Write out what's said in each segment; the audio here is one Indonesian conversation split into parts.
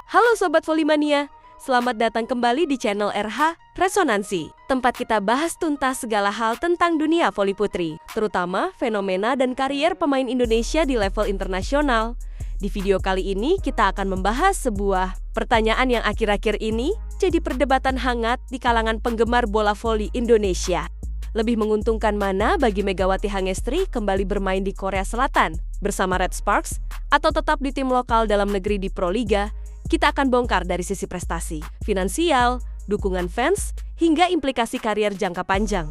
Halo Sobat Volimania, selamat datang kembali di channel RH Resonansi, tempat kita bahas tuntas segala hal tentang dunia voli putri, terutama fenomena dan karier pemain Indonesia di level internasional. Di video kali ini kita akan membahas sebuah pertanyaan yang akhir-akhir ini jadi perdebatan hangat di kalangan penggemar bola voli Indonesia. Lebih menguntungkan mana bagi Megawati Hangestri kembali bermain di Korea Selatan bersama Red Sparks atau tetap di tim lokal dalam negeri di Pro Liga? Kita akan bongkar dari sisi prestasi, finansial, dukungan fans, hingga implikasi karier jangka panjang.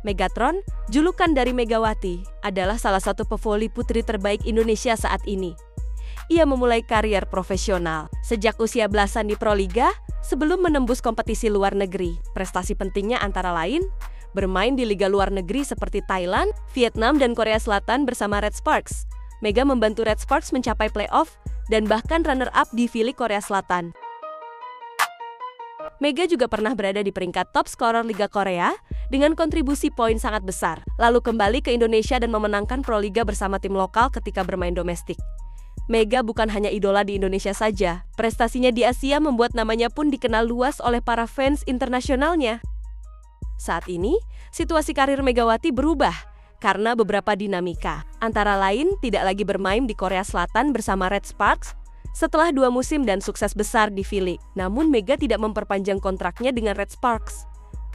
Megatron, julukan dari Megawati, adalah salah satu pevoli putri terbaik Indonesia saat ini. Ia memulai karier profesional sejak usia belasan di Pro Liga sebelum menembus kompetisi luar negeri. Prestasi pentingnya antara lain, bermain di liga luar negeri seperti Thailand, Vietnam, dan Korea Selatan bersama Red Sparks. Mega membantu Red Sparks mencapai playoff dan bahkan runner-up di V-League Korea Selatan. Mega juga pernah berada di peringkat top scorer Liga Korea dengan kontribusi poin sangat besar, lalu kembali ke Indonesia dan memenangkan Pro Liga bersama tim lokal ketika bermain domestik. Mega bukan hanya idola di Indonesia saja, prestasinya di Asia membuat namanya pun dikenal luas oleh para fans internasionalnya. Saat ini, situasi karir Megawati berubah karena beberapa dinamika, antara lain tidak lagi bermain di Korea Selatan bersama Red Sparks setelah 2 musim dan sukses besar di V-League. Namun Mega tidak memperpanjang kontraknya dengan Red Sparks.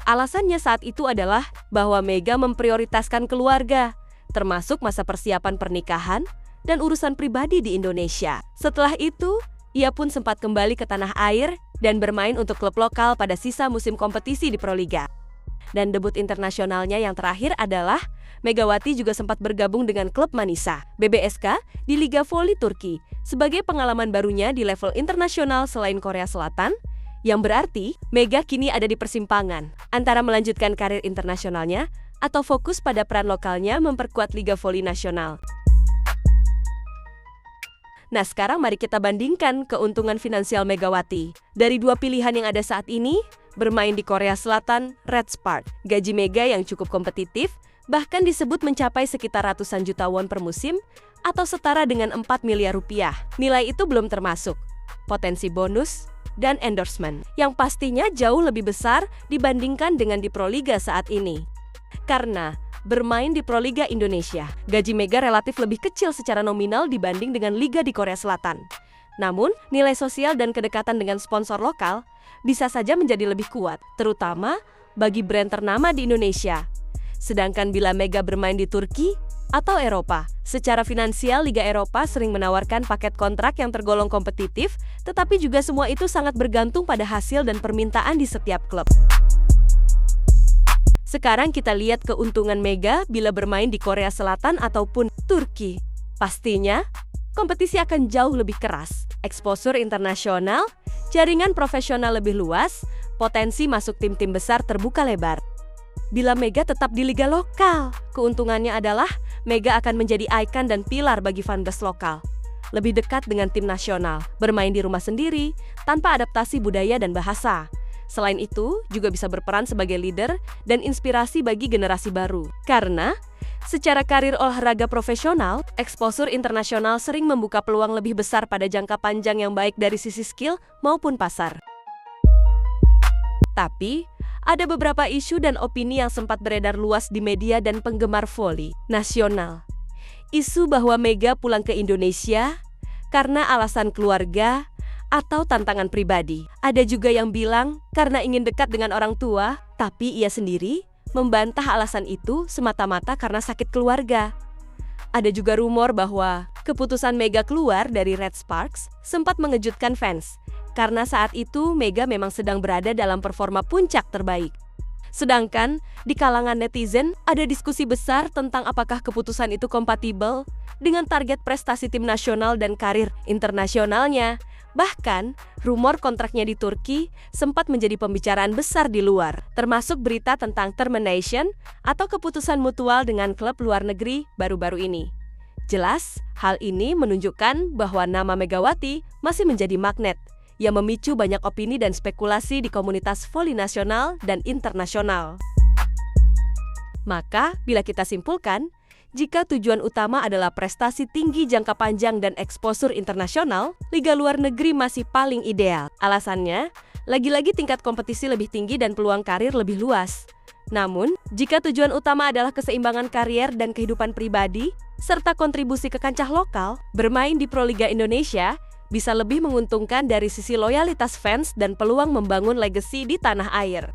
Alasannya saat itu adalah bahwa Mega memprioritaskan keluarga, termasuk masa persiapan pernikahan dan urusan pribadi di Indonesia. Setelah itu, ia pun sempat kembali ke tanah air dan bermain untuk klub lokal pada sisa musim kompetisi di Pro Liga. Dan debut internasionalnya yang terakhir adalah Megawati juga sempat bergabung dengan klub Manisa, BBSK, di Liga Voli Turki sebagai pengalaman barunya di level internasional selain Korea Selatan, yang berarti Mega kini ada di persimpangan antara melanjutkan karir internasionalnya atau fokus pada peran lokalnya memperkuat Liga Voli Nasional. Nah, sekarang mari kita bandingkan keuntungan finansial Megawati. Dari 2 pilihan yang ada saat ini, bermain di Korea Selatan, Red Sparks. Gaji Mega yang cukup kompetitif, bahkan disebut mencapai sekitar ratusan juta won per musim, atau setara dengan 4 miliar rupiah. Nilai itu belum termasuk potensi bonus dan endorsement, yang pastinya jauh lebih besar dibandingkan dengan di Pro Liga saat ini. Karena bermain di Pro Liga Indonesia, gaji Mega relatif lebih kecil secara nominal dibanding dengan liga di Korea Selatan. Namun, nilai sosial dan kedekatan dengan sponsor lokal bisa saja menjadi lebih kuat, terutama bagi brand ternama di Indonesia. Sedangkan bila Mega bermain di Turki atau Eropa, secara finansial Liga Eropa sering menawarkan paket kontrak yang tergolong kompetitif, tetapi juga semua itu sangat bergantung pada hasil dan permintaan di setiap klub. Sekarang kita lihat keuntungan Mega bila bermain di Korea Selatan ataupun Turki. Pastinya, kompetisi akan jauh lebih keras, exposure internasional, jaringan profesional lebih luas, potensi masuk tim-tim besar terbuka lebar. Bila Mega tetap di liga lokal, keuntungannya adalah Mega akan menjadi ikon dan pilar bagi fanbase lokal. Lebih dekat dengan tim nasional, bermain di rumah sendiri, tanpa adaptasi budaya dan bahasa. Selain itu, juga bisa berperan sebagai leader dan inspirasi bagi generasi baru. Karena, secara karir olahraga profesional, exposure internasional sering membuka peluang lebih besar pada jangka panjang yang baik dari sisi skill maupun pasar. Tapi, ada beberapa isu dan opini yang sempat beredar luas di media dan penggemar voli nasional. Isu bahwa Mega pulang ke Indonesia karena alasan keluarga atau tantangan pribadi. Ada juga yang bilang karena ingin dekat dengan orang tua, tapi ia sendiri membantah alasan itu semata-mata karena sakit keluarga. Ada juga rumor bahwa keputusan Mega keluar dari Red Sparks sempat mengejutkan fans, karena saat itu Mega memang sedang berada dalam performa puncak terbaik. Sedangkan di kalangan netizen ada diskusi besar tentang apakah keputusan itu kompatibel dengan target prestasi tim nasional dan karir internasionalnya. Bahkan, rumor kontraknya di Turki sempat menjadi pembicaraan besar di luar, termasuk berita tentang termination atau keputusan mutual dengan klub luar negeri baru-baru ini. Jelas, hal ini menunjukkan bahwa nama Megawati masih menjadi magnet yang memicu banyak opini dan spekulasi di komunitas voli nasional dan internasional. Maka, bila kita simpulkan, Jika tujuan utama adalah prestasi tinggi jangka panjang dan eksposur internasional, liga luar negeri masih paling ideal. Alasannya, lagi-lagi tingkat kompetisi lebih tinggi dan peluang karir lebih luas. Namun, jika tujuan utama adalah keseimbangan karier dan kehidupan pribadi, serta kontribusi ke kancah lokal, bermain di Proliga Indonesia bisa lebih menguntungkan dari sisi loyalitas fans dan peluang membangun legasi di tanah air.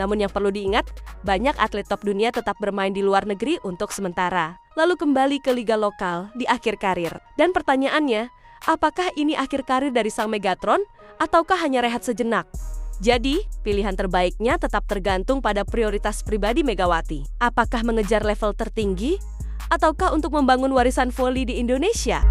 Namun yang perlu diingat, banyak atlet top dunia tetap bermain di luar negeri untuk sementara, lalu kembali ke liga lokal di akhir karir. Dan pertanyaannya, apakah ini akhir karir dari sang Megatron, ataukah hanya rehat sejenak? Jadi, pilihan terbaiknya tetap tergantung pada prioritas pribadi Megawati. Apakah mengejar level tertinggi, ataukah untuk membangun warisan voli di Indonesia?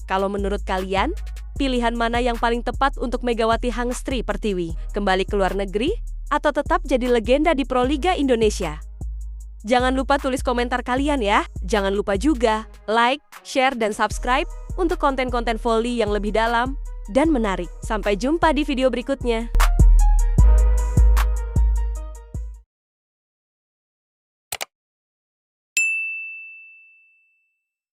Kalau menurut kalian, pilihan mana yang paling tepat untuk Megawati Hangstri Pertiwi? Kembali ke luar negeri, atau tetap jadi legenda di Proliga Indonesia? Jangan lupa tulis komentar kalian ya. Jangan lupa juga like, share, dan subscribe untuk konten-konten voli yang lebih dalam dan menarik. Sampai jumpa di video berikutnya.